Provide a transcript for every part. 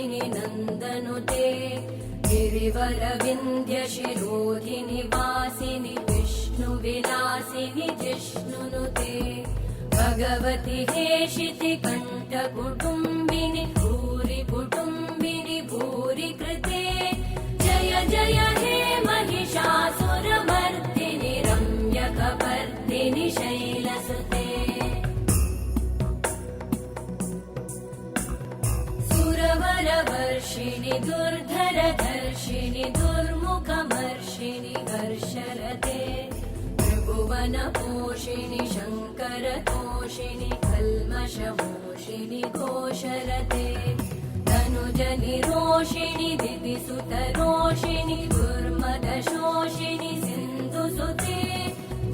वर्धिनि नन्दनुते गिरिवरविन्द्यशिरोधिनि वासिनि विष्णुविलासिनि जिष्णुनुते भगवति हेशिति कण्ठकुटुम्बिनि भूरि कुटुम्बिनि भूरि कृते जय जय हे महिषासुरमर्दिनि रम्यकपर्दिनि शैलसुते सुरवरवर्षिणि दुर्धरधर्षिणि दुर्मुखमर्षिणि हर्षरते त्रिभुवनपोषिणि शङ्करतोषिणि कल्मषमोषिणि घोषरते तनुजनिरोषिणि दिविसुतरोषिणि दुर्मदशोषिणि सिन्धुसुते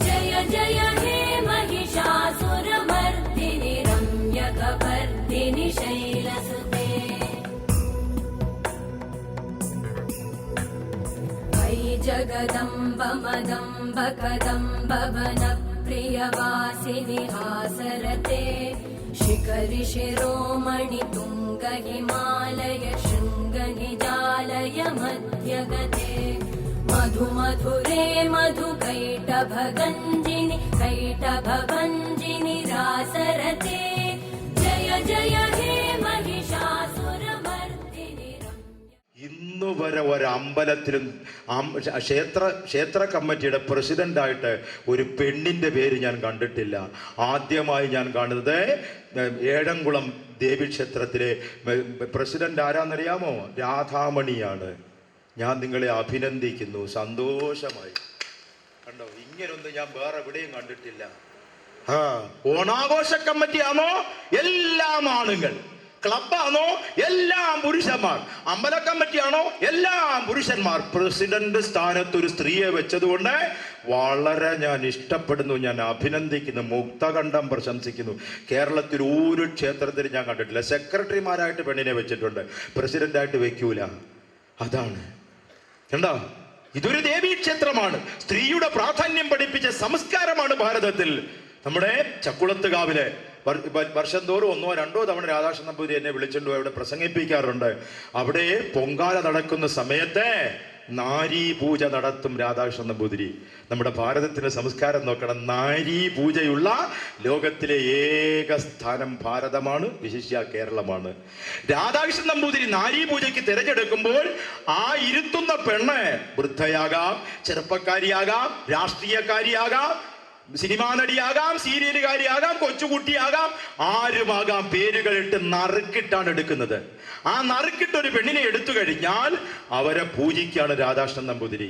जय जय हे महिषासुरमर्दिनि रम्यकपर्दिनि शैलसुते अयि जगदम्ब मदम्ब कदम्ब वनप्रियवासिनि हासरते शिखरि शिरोमणि तुङ्ग हिमालय शृङ्गनिजालय मध्यगते मधु मधुरे मधुकैटभगञ्जिनि कैटभभञ्जिनि रासरते जय जय हे महिषासुरमर्दिनि ഇന്നു വരെ ഒരമ്പലത്തിലും ക്ഷേത്ര കമ്മിറ്റിയുടെ പ്രസിഡന്റായിട്ട് ഒരു പെണ്ണിന്റെ പേര് ഞാൻ കണ്ടിട്ടില്ല. ആദ്യമായി ഞാൻ കാണുന്നത് ഏഴംകുളം ദേവീക്ഷേത്രത്തിലെ പ്രസിഡന്റ് ആരാന്നറിയാമോ? രാധാമണിയാണ്. ഞാൻ നിങ്ങളെ അഭിനന്ദിക്കുന്നു. സന്തോഷമായി. കണ്ടോ, ഇങ്ങനൊന്നും ഞാൻ വേറെ എവിടെയും കണ്ടിട്ടില്ല. ഓണാഘോഷ കമ്മിറ്റിയാണോ? എല്ലാം ആണുങ്ങൾ. ക്ലബാണോ? എല്ലാം പുരുഷന്മാർ. അമ്പല കമ്മിറ്റിയാണോ? എല്ലാം പുരുഷന്മാർ. പ്രസിഡന്റ് സ്ഥാനത്ത് ഒരു സ്ത്രീയെ വെച്ചതുകൊണ്ട് വളരെ ഞാൻ ഇഷ്ടപ്പെടുന്നു, ഞാൻ അഭിനന്ദിക്കുന്നു, മുക്തകണ്ഠം പ്രശംസിക്കുന്നു. കേരളത്തിൽ ഒരു ക്ഷേത്രത്തിൽ ഞാൻ കണ്ടിട്ടില്ല. സെക്രട്ടറിമാരായിട്ട് പെണ്ണിനെ വെച്ചിട്ടുണ്ട്, പ്രസിഡന്റായിട്ട് വെക്കൂല. അതാണ് കണ്ടോ, ഇതൊരു ദേവീക്ഷേത്രമാണ്. സ്ത്രീയുടെ പ്രാധാന്യം പഠിപ്പിച്ച സംസ്കാരമാണ് ഭാരതത്തിൽ. നമ്മുടെ ചക്കുളത്തുകാവിലെ വർഷം തോറും 1-2 തവണ രാധാകൃഷ്ണൻ നമ്പൂതിരി എന്നെ വിളിച്ചുകൊണ്ട് അവിടെ പ്രസംഗിപ്പിക്കാറുണ്ട്. അവിടെ പൊങ്കാല നടക്കുന്ന സമയത്ത് നാരീ പൂജ നടത്തും രാധാകൃഷ്ണൻ നമ്പൂതിരി. നമ്മുടെ ഭാരതത്തിന്റെ സംസ്കാരം നോക്കണം. നാരീ പൂജയുള്ള ലോകത്തിലെ ഏക സ്ഥാനം ഭാരതമാണ്, വിശിഷ്യ കേരളമാണ്. രാധാകൃഷ്ണൻ നമ്പൂതിരി നാരീ പൂജയ്ക്ക് തിരഞ്ഞെടുക്കുമ്പോൾ ആ ഇരുത്തുന്ന പെണ്ണ് വൃദ്ധയാകാം, ചെറുപ്പക്കാരിയാകാം, രാഷ്ട്രീയക്കാരിയാകാം, സിനിമാ നടിയാകാം, സീരിയലുകാരിയാകാം, കൊച്ചുകുട്ടിയാകാം, ആരുമാകാം. പേരുകളിട്ട് നറുക്കിട്ടാണ് എടുക്കുന്നത്. ആ നറുക്കിട്ടൊരു പെണ്ണിനെ എടുത്തു കഴിഞ്ഞാൽ അവരെ പൂജിക്കാണ് രാധാകൃഷ്ണൻ നമ്പൂതിരി.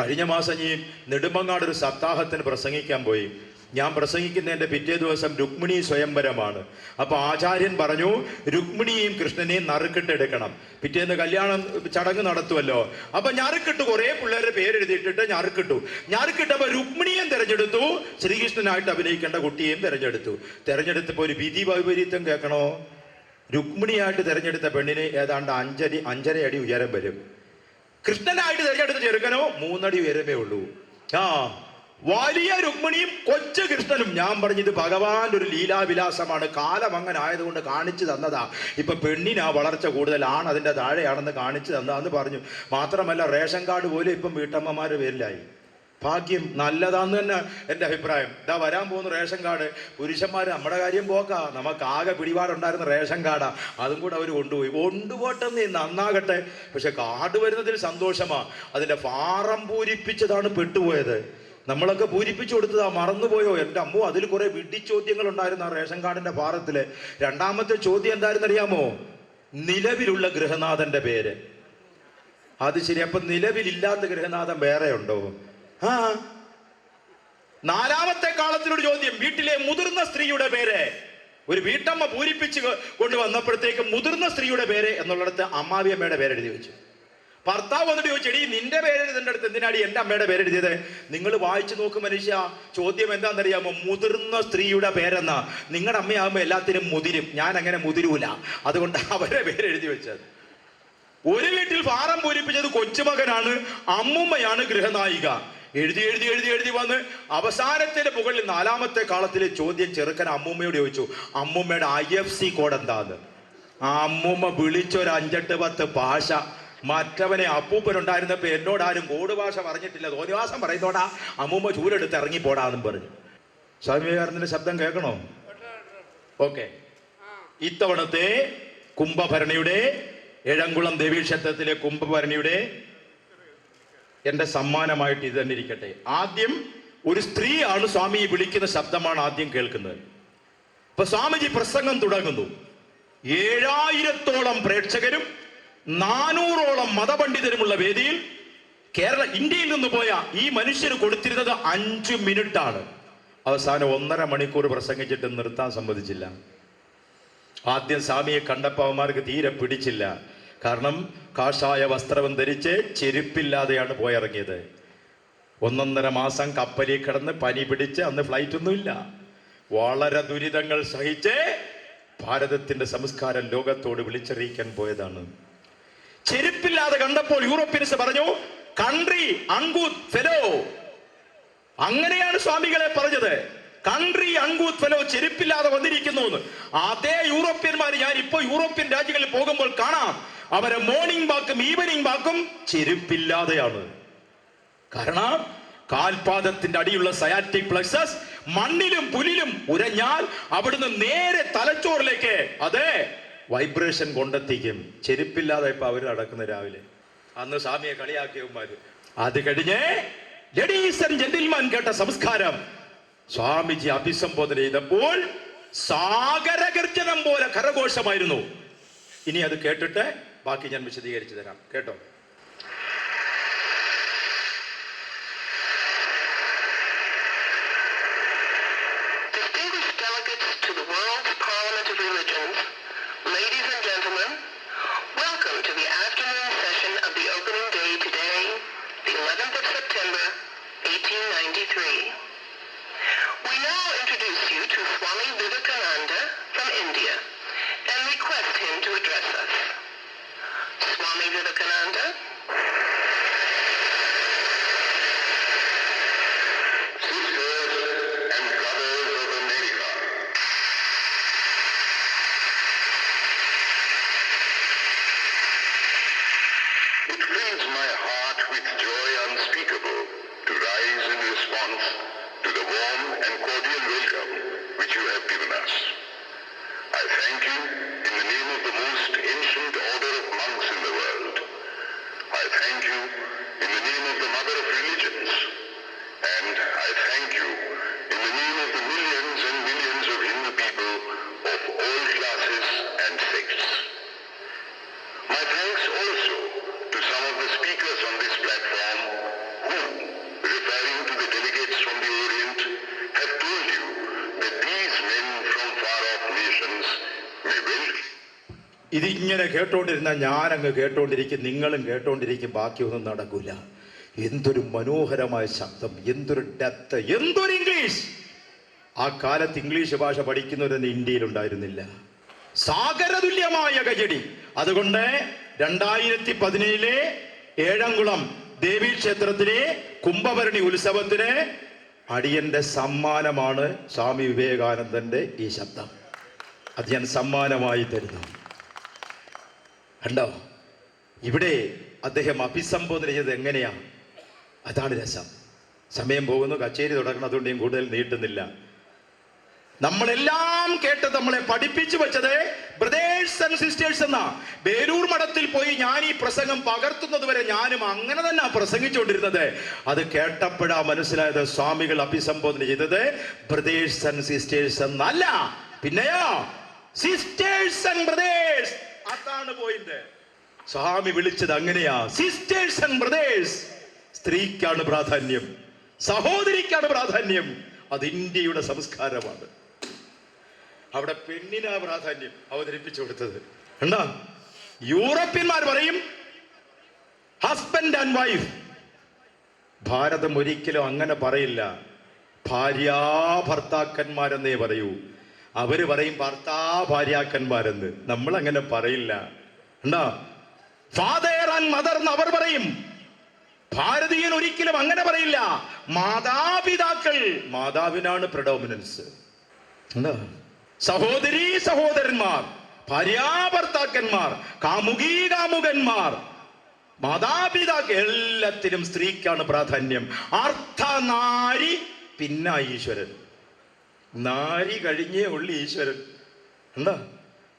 കഴിഞ്ഞ മാസം ഈ നെടുമങ്ങാട് ഒരു സപ്താഹത്തിന് പ്രസംഗിക്കാൻ പോയി. ഞാൻ പ്രസംഗിക്കുന്നതിൻ്റെ പിറ്റേ ദിവസം രുക്മിണി സ്വയംവരമാണ്. അപ്പോൾ ആചാര്യൻ പറഞ്ഞു രുക്മിണിയും കൃഷ്ണനെയും നറുക്കിട്ടെടുക്കണം. പിറ്റേന്ന് കല്യാണം ചടങ്ങ് നടത്തുമല്ലോ. അപ്പം ഞറുക്കിട്ട് കുറേ പിള്ളേരുടെ പേരെഴുതിയിട്ടിട്ട് ഞറുക്കിട്ടപ്പോൾ രുക്മിണിയും തിരഞ്ഞെടുത്തു, ശ്രീകൃഷ്ണനായിട്ട് അഭിനയിക്കേണ്ട കുട്ടിയെയും തിരഞ്ഞെടുത്തപ്പോൾ ഒരു വിധി വൈപരീത്യം കേൾക്കണോ? രുക്മിണിയായിട്ട് തിരഞ്ഞെടുത്ത പെണ്ണിന് ഏതാണ്ട് 5.5 അടി ഉയരം വരും. കൃഷ്ണനായിട്ട് തിരഞ്ഞെടുത്ത ചെറുക്കനോ 3 അടി ഉയരമേ ഉള്ളൂ. വലിയ രുക്മിണിയും കൊച്ചു കൃഷ്ണനും. ഞാൻ പറഞ്ഞത് ഭഗവാന്റെ ഒരു ലീലാവിലാസമാണ്. കാലം അങ്ങനെ ആയതുകൊണ്ട് കാണിച്ചു തന്നതാ. ഇപ്പൊ പെണ്ണിനാ വളർച്ച കൂടുതലാണ്, അതിന്റെ താഴെയാണെന്ന് കാണിച്ചു തന്നതാന്ന് പറഞ്ഞു. മാത്രമല്ല റേഷൻ കാർഡ് പോലും ഇപ്പം വീട്ടമ്മമാരുടെ പേരിലായി. ഭാഗ്യം, നല്ലതാന്ന് തന്നെ എൻ്റെ അഭിപ്രായം. ഇതാ വരാൻ പോകുന്ന റേഷൻ കാർഡ് പുരുഷന്മാർ നമ്മുടെ കാര്യം പോക്കാ. നമുക്ക് ആകെ പിടിപാടുണ്ടായിരുന്ന റേഷൻ കാർഡാ, അതും കൂടെ അവർ കൊണ്ടുപോട്ടെന്ന് നന്നാകട്ടെ. പക്ഷെ കാർഡ് വരുന്നതിൽ സന്തോഷമാ. അതിന്റെ ഫാറം പൂരിപ്പിച്ചതാണ് പെട്ടുപോയത്. നമ്മളൊക്കെ പൂരിപ്പിച്ചു കൊടുത്തതാ, മറന്നുപോയോ? എൻ്റെ അമ്മോ, അതിൽ കുറെ വിഡ്ഢിച്ചോദ്യങ്ങൾ ഉണ്ടായിരുന്നു ആ റേഷൻ കാർഡിന്റെ ഫാറത്തില്. രണ്ടാമത്തെ ചോദ്യം എന്തായിരുന്നു അറിയാമോ? നിലവിലുള്ള ഗൃഹനാഥന്റെ പേര്. അത് ശരി. അപ്പൊ നിലവിലില്ലാത്ത ഗൃഹനാഥൻ വേറെ ഉണ്ടോ? നാലാമത്തെ കാലത്തിലൊരു ചോദ്യം, വീട്ടിലെ മുതിർന്ന സ്ത്രീയുടെ പേര്. ഒരു വീട്ടമ്മ പൂരിപ്പിച്ച് കൊണ്ടുവന്നപ്പോഴത്തേക്ക് മുതിർന്ന സ്ത്രീയുടെ പേര് എന്നുള്ളിടത്ത് അമ്മാവിയമ്മയുടെ പേരെഴുതി വെച്ചു. ഭർത്താവ് വന്നിട്ട് ചോദിച്ചു, എടീ നിന്റെ പേരെഴുതിൻ്റെ അടുത്ത് എന്തിനാടി എൻ്റെ അമ്മയുടെ പേരെഴുതിയത്? നിങ്ങൾ വായിച്ചു നോക്കും മനുഷ്യ. ചോദ്യം എന്താണെന്നറിയാമോ? മുതിർന്ന സ്ത്രീയുടെ പേരെന്നാ. നിങ്ങളുടെ അമ്മയാകുമ്പോൾ എല്ലാത്തിനും മുതിരും, ഞാൻ അങ്ങനെ മുതിരൂല, അതുകൊണ്ട് അവരെ പേരെഴുതി വെച്ചത്. ഒരു വീട്ടിൽ ഫാറം പൂരിപ്പിച്ചത് കൊച്ചുമകനാണ്, അമ്മുമ്മയാണ് ഗൃഹനായിക. എഴുതി വന്ന് അവസാനത്തിന്റെ മുകളിൽ നാലാമത്തെ കാലത്തിലെ ചോദ്യം ചെറുക്കൻ അമ്മൂമ്മയോട് ചോദിച്ചു, അമ്മൂമ്മയുടെ IFC കോഡ് എന്താന്ന്? ആ അമ്മൂമ്മ വിളിച്ചൊരു 5-8-10 ഭാഷ. മറ്റവനെ അപ്പൂപ്പനുണ്ടായിരുന്നപ്പോ എന്നോട് ആരും കോഡ് ഭാഷ പറഞ്ഞിട്ടില്ല, തോന്നിവാസം പറയുന്നോടാ അമ്മൂമ്മ ചൂലെടുത്ത് ഇറങ്ങിപ്പോടാന്നും പറഞ്ഞു. സ്വാമി വിവേകാനന്ദന്റെ ശബ്ദം കേൾക്കണോ? ഓക്കെ. ഇത്തവണത്തെ കുംഭഭരണിയുടെ ഏഴംകുളം ദേവീക്ഷേത്രത്തിലെ കുംഭഭരണിയുടെ എന്റെ സമ്മാനമായിട്ട് ഇത് തന്നെ ഇരിക്കട്ടെ. ആദ്യം ഒരു സ്ത്രീയാണ് സ്വാമി വിളിക്കുന്ന ശബ്ദമാണ് ആദ്യം കേൾക്കുന്നത്. അപ്പൊ സ്വാമിജി പ്രസംഗം തുടങ്ങുന്നു. 7000-ഓളം പ്രേക്ഷകരും 400-ഓളം മതപണ്ഡിതരുമുള്ള വേദിയിൽ ഇന്ത്യയിൽ നിന്ന് പോയ ഈ മനുഷ്യന് കൊടുത്തിരുന്നത് 5 മിനിറ്റാണ്. അവസാനം 1.5 മണിക്കൂർ പ്രസംഗിച്ചിട്ട് നിർത്താൻ സമ്മതിച്ചില്ല. ആദ്യം സ്വാമിയെ കണ്ടപ്പോൾ അവന്മാർക്ക് തീരെ പിടിച്ചില്ല. കാരണം കാഷായ വസ്ത്രം ധരിച്ച് ചെരുപ്പില്ലാതെയാണ് പോയിറങ്ങിയത്. 1.5 മാസം കപ്പലിൽ കിടന്ന് പനി പിടിച്ച്, അന്ന് ഫ്ലൈറ്റ് ഒന്നുമില്ല, വളരെ ദുരിതങ്ങൾ സഹിച്ച് ഭാരതത്തിന്റെ സംസ്കാരം ലോകത്തോട് വിളിച്ചറിയിക്കാൻ പോയതാണ്. ചെരുപ്പില്ലാതെ കണ്ടപ്പോൾ യൂറോപ്യൻസ് പറഞ്ഞു, കൺട്രി അൺകൂത്ത് ഫെലോ. അങ്ങനെയാണ് സ്വാമികളെ പറഞ്ഞത്. കൺട്രി അൺകൂത്ത് ഫെലോ, ചെരുപ്പില്ലാതെ വന്നിരിക്കുന്നു എന്ന്. അതേ യൂറോപ്യന്മാർ ഞാൻ ഇപ്പോ യൂറോപ്യൻ രാജ്യങ്ങളിൽ പോകുമ്പോൾ കാണാം, അവരെ മോർണിംഗ് വാക്കും ഈവനിങ് വാക്കും ചെരുപ്പില്ലാതെയാണ്. കാരണം കാൽപാദത്തിന്റെ അടിയുള്ള സയാറ്റിക് പ്ലക്സസ് മണ്ണിലും പുലിലും ഉരഞ്ഞാൽ അവിടുന്ന് നേരെ തലച്ചോറിലേക്ക് അതേ വൈബ്രേഷൻ കൊണ്ടെത്തിക്കും. ചെരുപ്പില്ലാതെ ഇപ്പൊ അവർ നടക്കുന്ന രാവിലെ. അന്ന് സ്വാമിയെ കളിയാക്കിയവന്മാര്. അത് കഴിഞ്ഞ് ലേഡീസ് ആൻഡ് ജെന്റിൽമാൻ കേട്ട സംസ്കാരം സ്വാമിജി അഭിസംബോധന ചെയ്തപ്പോൾ സാഗരഗർജനം പോലെ കരഘോഷമായിരുന്നു. ഇനി അത് കേട്ടിട്ട് ബാക്കി ഞാൻ വിശദീകരിച്ചു തരാം. കേട്ടോ. ഇതിങ്ങനെ കേട്ടോണ്ടിരുന്ന ഞാനങ്ങ് കേട്ടോണ്ടിരിക്കും, നിങ്ങളും കേട്ടോണ്ടിരിക്കും, ബാക്കിയൊന്നും നടക്കൂല. എന്തൊരു മനോഹരമായ ശബ്ദം, എന്തൊരു ഡെപ്ത്, എന്തൊരു ഇംഗ്ലീഷ്. ആ കാലത്ത് ഇംഗ്ലീഷ് ഭാഷ പഠിക്കുന്നവരൊന്നും ഇന്ത്യയിൽ ഉണ്ടായിരുന്നില്ല. സാഗരതുല്യമായ കയ്യടി. അതുകൊണ്ട് 2017 ഏഴംകുളം ദേവീക്ഷേത്രത്തിലെ കുംഭഭരണി ഉത്സവത്തിന് അടിയന്റെ സമ്മാനമാണ് സ്വാമി വിവേകാനന്ദന്റെ ഈ ശബ്ദം. അത് ഞാൻ സമ്മാനമായി തരുന്നു. കണ്ടോ, ഇവിടെ അദ്ദേഹം അഭിസംബോധന ചെയ്തത് എങ്ങനെയാ? അതാണ് രസം. സമയം പോകുന്നു, കച്ചേരി തുടങ്ങണം, അതുകൊണ്ട് ഞാൻ കൂടുതൽ നീട്ടുന്നില്ല. നമ്മളെല്ലാം കേട്ട് നമ്മളെ പഠിപ്പിച്ചു വെച്ചത് ബ്രദേഴ്സ് ആൻഡ് സിസ്റ്റേഴ്സ് എന്നാ. ബേലൂർ മഠത്തിൽ പോയി ഞാൻ ഈ പ്രസംഗം പകർത്തുന്നത് വരെ ഞാനും അങ്ങനെ തന്നെ പ്രസംഗിച്ചുകൊണ്ടിരുന്നത്. അത് കേട്ടപ്പോഴാ മനസ്സിലായത് സ്വാമികൾ അഭിസംബോധന ചെയ്തത് ബ്രദേഴ്സ് ആൻഡ് സിസ്റ്റേഴ്സ് എന്നല്ല, പിന്നെയോ സിസ്റ്റേഴ്സ് ആൻഡ് ബ്രദേഴ്സ്. അതാണ് പോയിന്റ്. സ്വാമി വിളിച്ചത് അങ്ങനെയാ, സിസ്റ്റേഴ്സ് ആൻഡ് ബ്രദേഴ്സ്. സ്ത്രീക്കാണ് പ്രാധാന്യം, സഹോദരിക്കാണ് പ്രാധാന്യം. അത് ഇന്ത്യയുടെ സംസ്കാരമാണ്. അവിടെ പെണ്ണിനാ പ്രാധാന്യം അവതരിപ്പിച്ചു കൊടുത്തത്. എന്താ യൂറോപ്യന്മാർ പറയും ഹസ്ബൻഡ് ആൻഡ് വൈഫ്. ഭാരതം ഒരിക്കലും അങ്ങനെ പറയില്ല. ഭാര്യാ ഭർത്താക്കന്മാരെന്നേ പറയൂ. അവര് പറയും ഭർത്താ ഭാര്യാക്കന്മാരെന്ന്. നമ്മൾ അങ്ങനെ പറയില്ല. എന്താ ഫാദർ ആൻഡ് മദർ എന്ന് അവർ പറയും. ഭാരതീയൻ ഒരിക്കലും അങ്ങനെ പറയില്ല. മാതാപിതാക്കൾ, മാതാവിനാണ് പ്രെഡോമിനൻസ്. എന്താ സഹോദരീ സഹോദരന്മാർ. ഭാര്യാഭർത്താക്കന്മാർ, കാമുകീ കാമുകന്മാർ, മാതാപിതാക്കൾ, എല്ലാത്തിലും സ്ത്രീക്കാണ് പ്രാധാന്യം. അർത്ഥനാരി പിന്നെ ഈശ്വരൻ. നാരി കഴിഞ്ഞേ ഉള്ളു ഈശ്വരൻ. എന്താ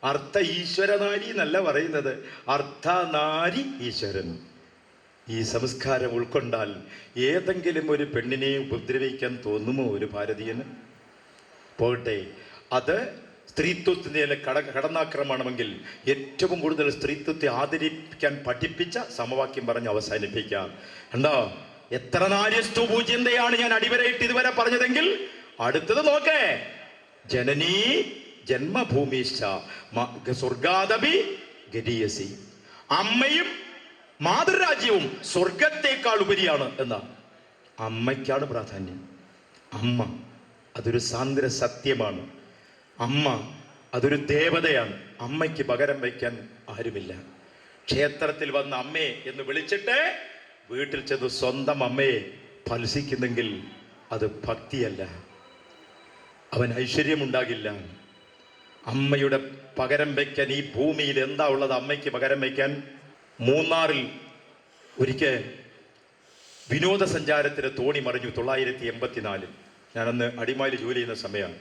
അർത്ഥ ഈശ്വരനാരി എന്നല്ല പറയുന്നത്, അർത്ഥനാരി ഈശ്വരൻ. ഈ സംസ്കാരം ഉൾക്കൊണ്ടാൽ ഏതെങ്കിലും ഒരു പെണ്ണിനെ ഉപദ്രവിക്കാൻ തോന്നുമോ ഒരു ഭാരതീയന്? പോകട്ടെ, അത് സ്ത്രീത്വത്തിൻ്റെ കടന്നാക്രമണമെങ്കിൽ ഏറ്റവും കൂടുതൽ സ്ത്രീത്വത്തെ ആദരിക്കാൻ പഠിപ്പിച്ച സമവാക്യം പറഞ്ഞ് അവസാനിപ്പിക്കാം. ഉണ്ടോ? എത്ര നാര്യസ്തു പൂജ്യന്തയാണ് ഞാൻ അടിവരയിട്ട് ഇതുവരെ പറഞ്ഞതെങ്കിൽ അടുത്തത് നോക്കേ. ജനനീ ജന്മഭൂമിശ്ച സ്വർഗാദപി ഗരീയസി. അമ്മയും മാതൃരാജ്യവും സ്വർഗത്തേക്കാൾ ഉപരിയാണ് എന്ന അമ്മയ്ക്കാണ് പ്രാധാന്യം. അമ്മ അതൊരു സാന്ദ്ര സത്യമാണ്. അമ്മ അതൊരു ദേവതയാണ്. അമ്മയ്ക്ക് പകരം വയ്ക്കാൻ ആരുമില്ല. ക്ഷേത്രത്തിൽ വന്ന അമ്മേ എന്ന് വിളിച്ചിട്ട് വീട്ടിൽ ചെന്ന് സ്വന്തം അമ്മയെ ഫലസിക്കുന്നെങ്കിൽ അത് ഭക്തിയല്ല, അവൻ ഐശ്വര്യമുണ്ടാകില്ല. അമ്മയുടെ പകരം വയ്ക്കാൻ ഈ ഭൂമിയിൽ എന്താ ഉള്ളത് അമ്മയ്ക്ക് പകരം വയ്ക്കാൻ? മൂന്നാറിൽ ഒരിക്കൽ വിനോദസഞ്ചാരത്തിന് തോണി മറിഞ്ഞു. 984. ഞാനന്ന് അടിമാലി ജോലി ചെയ്യുന്ന സമയമാണ്.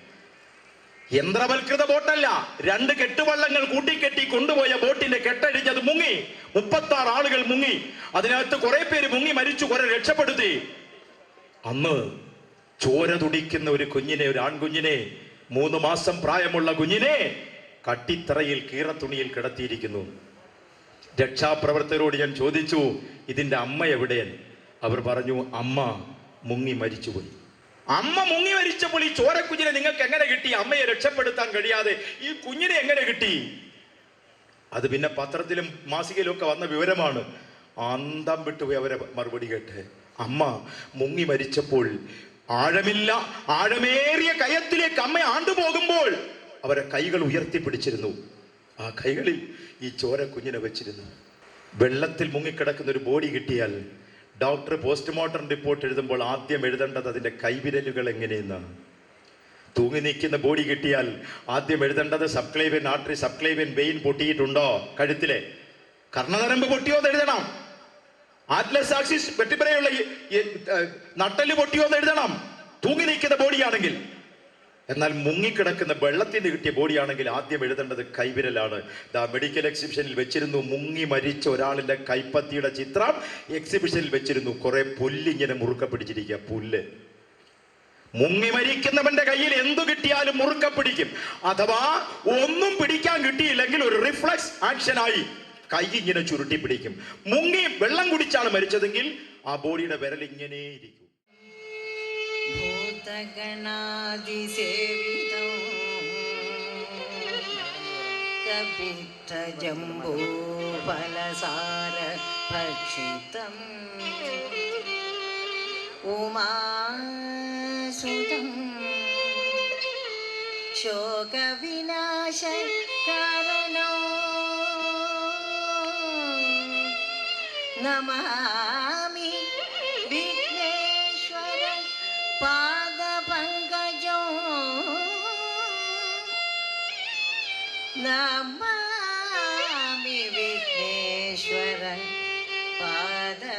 യന്ത്രവൽകൃത ബോട്ടല്ല, 2 കെട്ടുവള്ളങ്ങൾ കൂട്ടിക്കെട്ടി കൊണ്ടുപോയ ബോട്ടിന്റെ കെട്ടടിഞ്ഞത് മുങ്ങി. 36 ആളുകൾ മുങ്ങി. അതിനകത്ത് കുറെ പേര് മുങ്ങി മരിച്ചു, കുറെ രക്ഷപ്പെടുത്തി. അന്ന് ചോര തുടിക്കുന്ന ഒരു കുഞ്ഞിനെ, ഒരു ആൺകുഞ്ഞിനെ, 3 മാസം പ്രായമുള്ള കുഞ്ഞിനെ കട്ടിത്തറയിൽ കീറത്തുണിയിൽ കിടത്തിയിരിക്കുന്നു. രക്ഷാപ്രവർത്തകരോട് ഞാൻ ചോദിച്ചു, ഇതിന്റെ അമ്മ എവിടെയാണ്? അവർ പറഞ്ഞു, അമ്മ മുങ്ങി മരിച്ചുപോയി. അമ്മ മുങ്ങി മരിച്ചപ്പോൾ ഈ ചോരക്കുഞ്ഞിനെ നിങ്ങൾക്ക് എങ്ങനെ കിട്ടി? അമ്മയെ രക്ഷപ്പെടുത്താൻ കഴിയാതെ ഈ കുഞ്ഞിനെ എങ്ങനെ കിട്ടി? അത് പിന്നെ പത്രത്തിലും മാസികയിലും ഒക്കെ വന്ന വിവരമാണ്. അന്തം വിട്ടുപോയി അവരെ മറുപടി കേട്ട്. അമ്മ മുങ്ങി മരിച്ചപ്പോൾ ആഴമേറിയ കയത്തിലേക്ക് അമ്മ ആണ്ടുപോകുമ്പോൾ അവരെ കൈകൾ ഉയർത്തിപ്പിടിച്ചിരുന്നു. ആ കൈകളിൽ ഈ ചോര കുഞ്ഞിനെ വെച്ചിരുന്നു. വെള്ളത്തിൽ മുങ്ങിക്കിടക്കുന്ന ഒരു ബോഡി കിട്ടിയാൽ ഡോക്ടർ പോസ്റ്റ്മോർട്ടം റിപ്പോർട്ട് എഴുതുമ്പോൾ ആദ്യം എഴുതേണ്ടത് അതിൻ്റെ കൈവിരലുകൾ എങ്ങനെയെന്നാണ്. തൂങ്ങി നിൽക്കുന്ന ബോഡി കിട്ടിയാൽ ആദ്യം എഴുതേണ്ടത് സബ്ക്ലേവിയൻ ആർട്ടറി, സബ്ക്ലേവിയൻ വെയിൻ പൊട്ടിയിട്ടുണ്ടോ, കഴുത്തിലെ കർണനരമ്പ് പൊട്ടിയോ എന്ന് എഴുതണം. ആറ്റ്ലസ് ആക്സിസ് വെട്ടിപ്പറയുള്ള നട്ടല് പൊട്ടിയോ എന്ന് എഴുതണം, തൂങ്ങി നിൽക്കുന്ന ബോഡിയാണെങ്കിൽ. എന്നാൽ മുങ്ങിക്കിടക്കുന്ന വെള്ളത്തിൽ നിന്ന് കിട്ടിയ ബോഡിയാണെങ്കിൽ ആദ്യം എഴുതേണ്ടത് കൈവിരലാണ്. മെഡിക്കൽ എക്സിബിഷനിൽ വെച്ചിരുന്നു മുങ്ങി മരിച്ച ഒരാളിന്റെ കൈപ്പത്തിയുടെ ചിത്രം എക്സിബിഷനിൽ വെച്ചിരുന്നു. കുറെ പുല്ലിങ്ങനെ മുറുക്ക പിടിച്ചിരിക്കുക. പുല്ല്. മുങ്ങി മരിക്കുന്നവന്റെ കയ്യിൽ എന്തു കിട്ടിയാലും മുറുക്ക പിടിക്കും. അഥവാ ഒന്നും പിടിക്കാൻ കിട്ടിയില്ലെങ്കിൽ ഒരു റിഫ്ലക്സ് ആക്ഷനായി കൈ ഇങ്ങനെ ചുരുട്ടി പിടിക്കും. മുങ്ങി വെള്ളം കുടിച്ചാണ് മരിച്ചതെങ്കിൽ ആ ബോഡിയുടെ വിരൽ ഇങ്ങനെ ഇരിക്കും. ഭൂതഗണാതിസേവിതം കപിത്തജംബൂഫലസാര ഭക്ഷിതം ഉമാസുതം ശോകവിനാശകാരണോ നമാമി വിഘ്നേശ്വര പാദപങ്കജോ നമാമി വിഘ്നേശ്വര പാദപങ്കജം.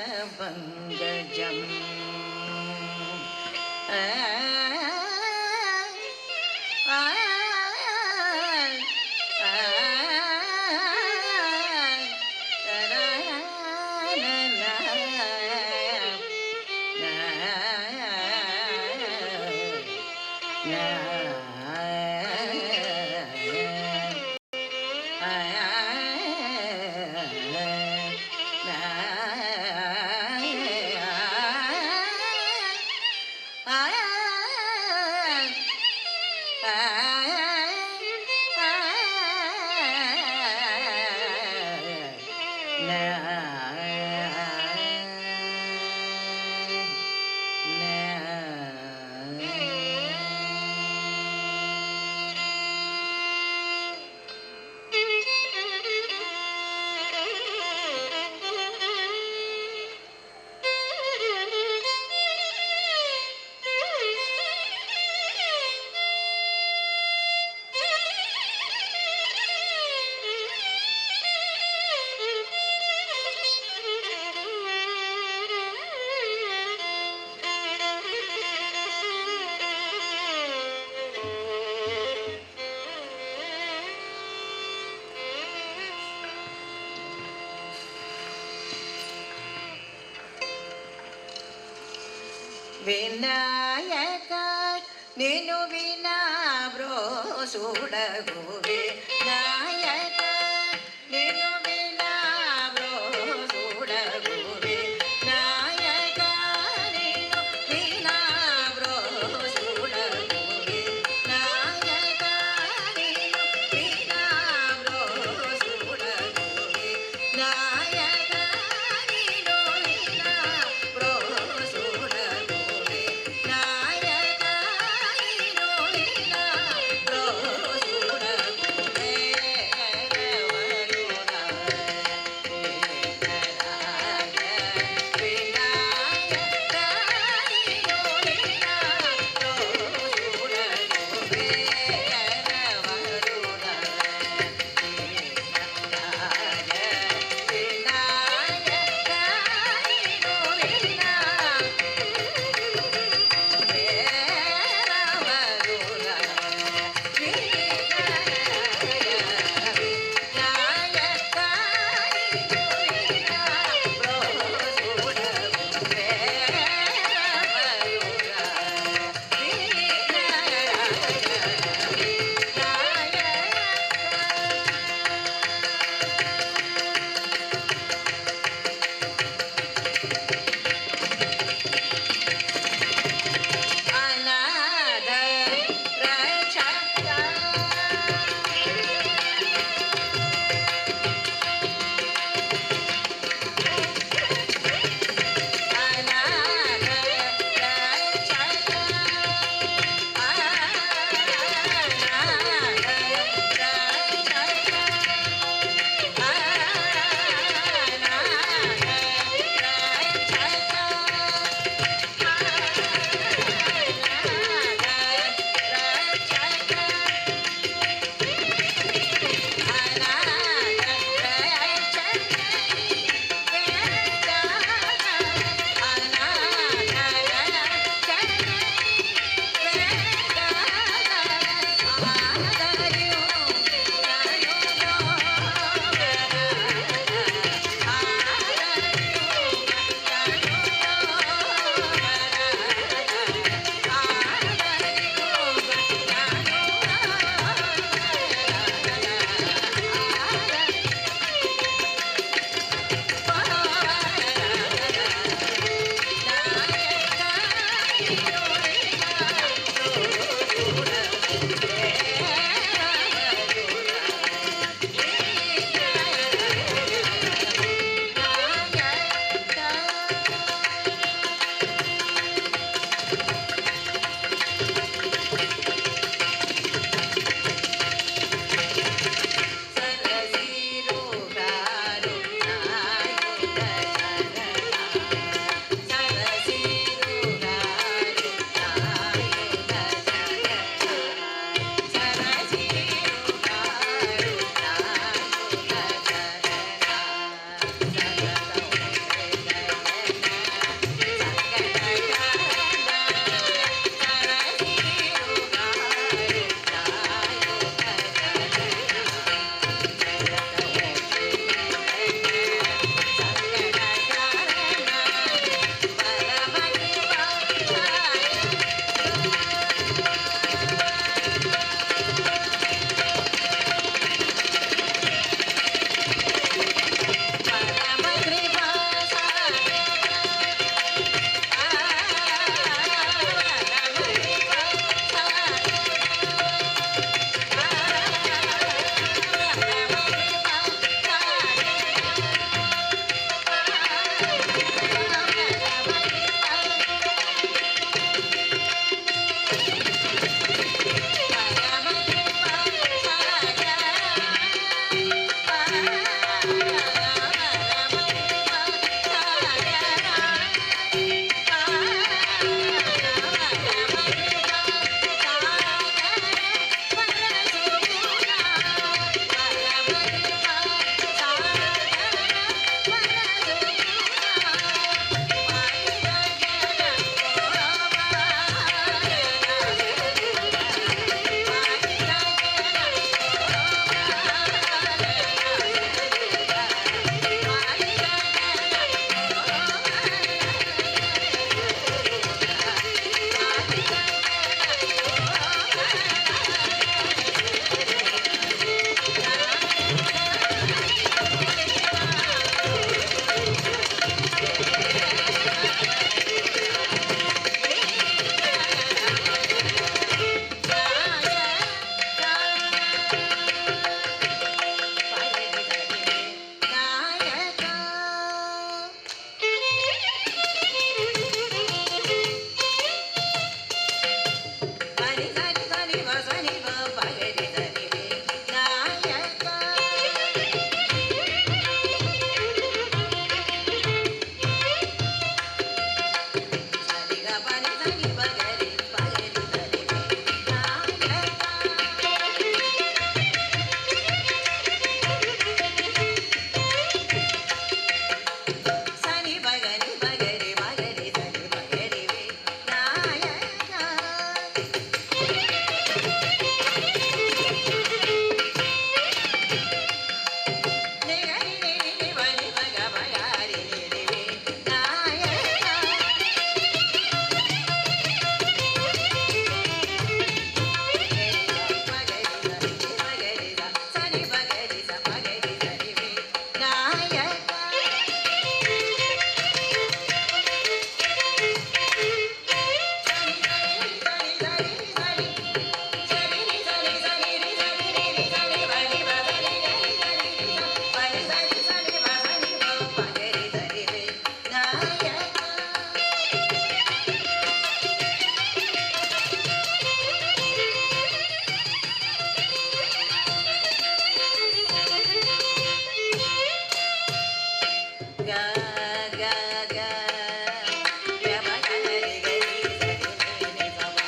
ವಿನಾಯಕ ನೀನು ವಿನಾ ಬ್ರೋ ಸುಡಗುವೆ ನಾಯಕ ನೀನು ವಿನಾ ಬ್ರೋ ಸುಡಗುವೆ ನಾಯಕ ನೀನು ವಿನಾ ಬ್ರೋ ಸುಡಗುವೆ ನಾಯಕ ನೀನು ವಿನಾ ಬ್ರೋ ಸುಡಗುವೆ ನಾಯಕ ನೀನು ವಿನಾ ಬ್ರೋ ಸುಡಗುವೆ ನಾಯಕ ನೀನು ವಿನಾ ಬ್ರೋ ಸುಡಗುವೆ ഗ ഗ ഗ ഗ മ ഗ രി ഗ രി സ രി നി സ മ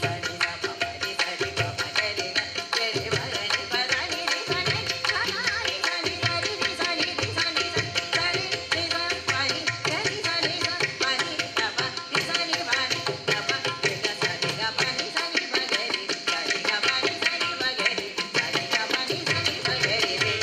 സ നി സ പ പ രി സ രി പ പ ഗ രി ഗ രി മ ഗ രി പ ധ നി രി സ നി സ ന രി സ നി സ രി രി സ നി രി സ നി സ സ രി രി സ പ നി ഗ രി സ നി സ പ നി ധ പ രി സ നി പ നി ധ പ രി ഗ സ രി ഗ പ നി സ നി പ ഗ രി സ രി ഗ പ നി സ നി പ ഗ രി സ രി ഗ പ നി സ നി പ ഗ രി രി